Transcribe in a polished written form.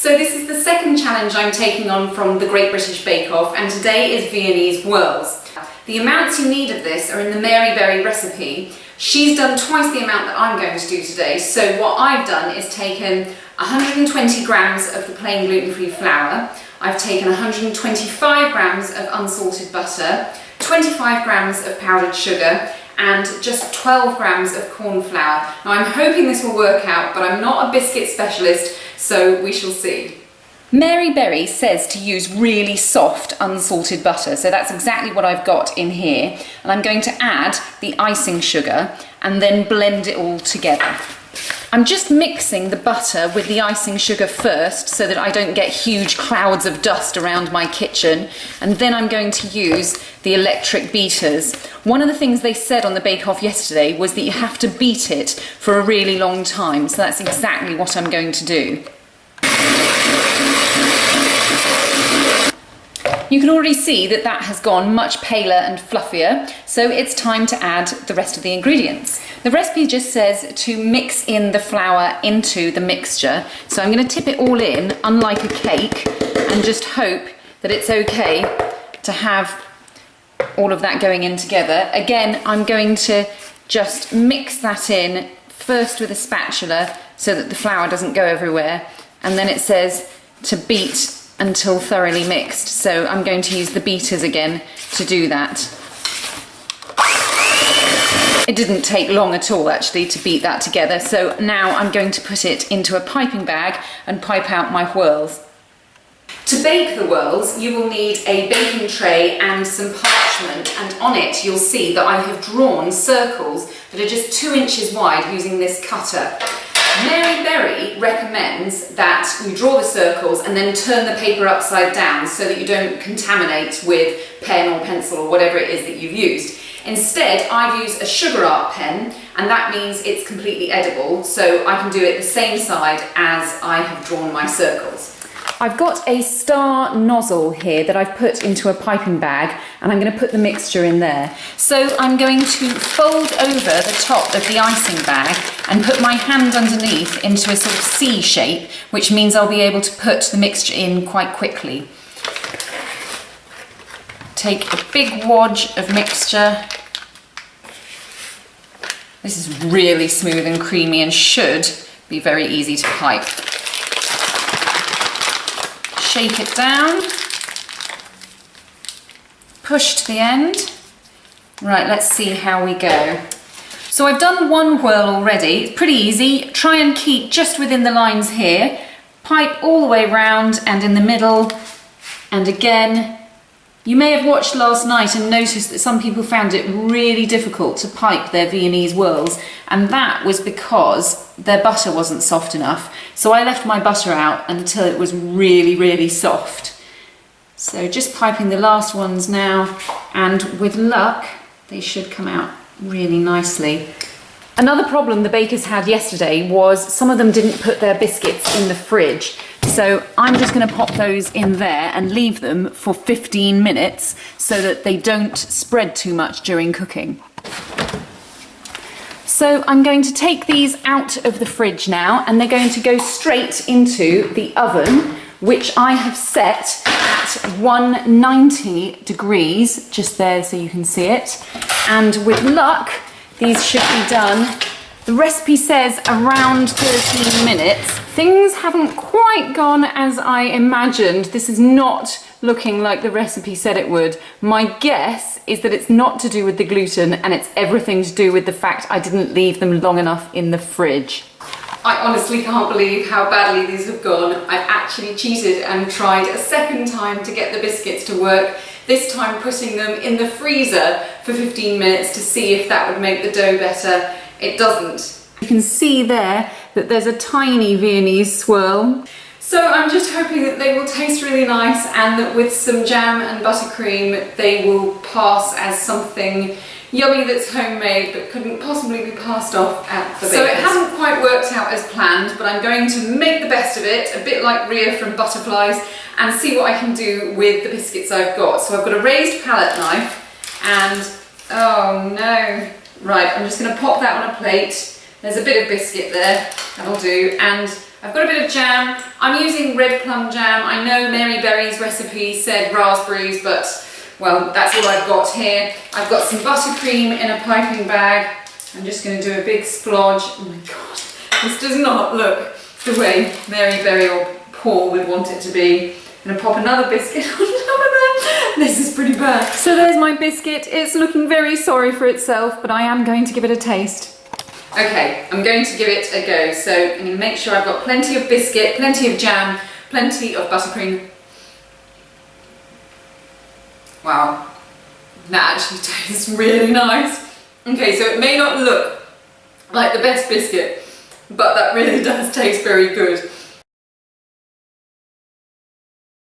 So this is the second challenge I'm taking on from the Great British Bake Off, and today is Viennese Whirls. The amounts you need of this are in the Mary Berry recipe. She's done twice the amount that I'm going to do today, so what I've done is taken 120 grams of the plain gluten-free flour, I've taken 125 grams of unsalted butter, 25 grams of powdered sugar, and just 12 grams of corn flour. Now I'm hoping this will work out, but I'm not a biscuit specialist, so we shall see. Mary Berry says to use really soft unsalted butter, so that's exactly what I've got in here. And I'm going to add the icing sugar and then blend it all together. I'm just mixing the butter with the icing sugar first so that I don't get huge clouds of dust around my kitchen, and then I'm going to use the electric beaters. One of the things they said on the Bake Off yesterday was that you have to beat it for a really long time, so that's exactly what I'm going to do. You can already see that that has gone much paler and fluffier, so it's time to add the rest of the ingredients. The recipe just says to mix in the flour into the mixture, so I'm going to tip it all in, unlike a cake, and just hope that it's okay to have all of that going in together. Again, I'm going to just mix that in first with a spatula so that the flour doesn't go everywhere, and then it says to beat until thoroughly mixed, so I'm going to use the beaters again to do that. It didn't take long at all actually to beat that together, so now I'm going to put it into a piping bag and pipe out my whirls. To bake the whirls, you will need a baking tray and some parchment, and on it you'll see that I have drawn circles that are just 2 inches wide using this cutter. Mary Berry recommends that you draw the circles and then turn the paper upside down so that you don't contaminate with pen or pencil or whatever it is that you've used. Instead, I've used a sugar art pen, and that means it's completely edible, so I can do it the same side as I have drawn my circles. I've got a star nozzle here that I've put into a piping bag, and I'm going to put the mixture in there. So I'm going to fold over the top of the icing bag and put my hand underneath into a sort of C shape, which means I'll be able to put the mixture in quite quickly. Take a big wodge of mixture. This is really smooth and creamy and should be very easy to pipe. Shake it down, push to the end. Right, let's see how we go. So I've done one whirl already, it's pretty easy. Try and keep just within the lines here. Pipe all the way round and in the middle, and again. You may have watched last night and noticed that some people found it really difficult to pipe their Viennese whirls, and that was because their butter wasn't soft enough. So I left my butter out until it was really, really soft. So just piping the last ones now, and with luck, they should come out really nicely. Another problem the bakers had yesterday was some of them didn't put their biscuits in the fridge. So I'm just going to pop those in there and leave them for 15 minutes so that they don't spread too much during cooking. So I'm going to take these out of the fridge now, and they're going to go straight into the oven, which I have set at 190 degrees, just there so you can see it. And with luck, these should be done. The recipe says around 13 minutes. Things haven't quite gone as I imagined. This is not looking like the recipe said it would. My guess is that it's not to do with the gluten, and it's everything to do with the fact I didn't leave them long enough in the fridge. I honestly can't believe how badly these have gone. I've actually cheated and tried a second time to get the biscuits to work, this time putting them in the freezer for 15 minutes to see if that would make the dough better. It doesn't. You can see there that there's a tiny Viennese swirl. So I'm just hoping that they will taste really nice, and that with some jam and buttercream they will pass as something yummy that's homemade but couldn't possibly be passed off at the baker's. So it hasn't quite worked out as planned, but I'm going to make the best of it, a bit like Rhea from Butterflies, and see what I can do with the biscuits I've got. So I've got a raised palette knife, and oh no. Right, I'm just going to pop that on a plate. There's a bit of biscuit there, that'll do. And I've got a bit of jam. I'm using red plum jam. I know Mary Berry's recipe said raspberries, but well, that's all I've got here. I've got some buttercream in a piping bag. I'm just going to do a big splodge. Oh my god, this does not look the way Mary Berry or Paul would want it to be. I'm going to pop another biscuit on top of that. This is pretty bad. So there's my biscuit. It's looking very sorry for itself, but I am going to give it a taste. Okay, I'm going to give it a go. So I'm going to make sure I've got plenty of biscuit, plenty of jam, plenty of buttercream. Wow, that actually tastes really nice. Okay, so it may not look like the best biscuit, but that really does taste very good.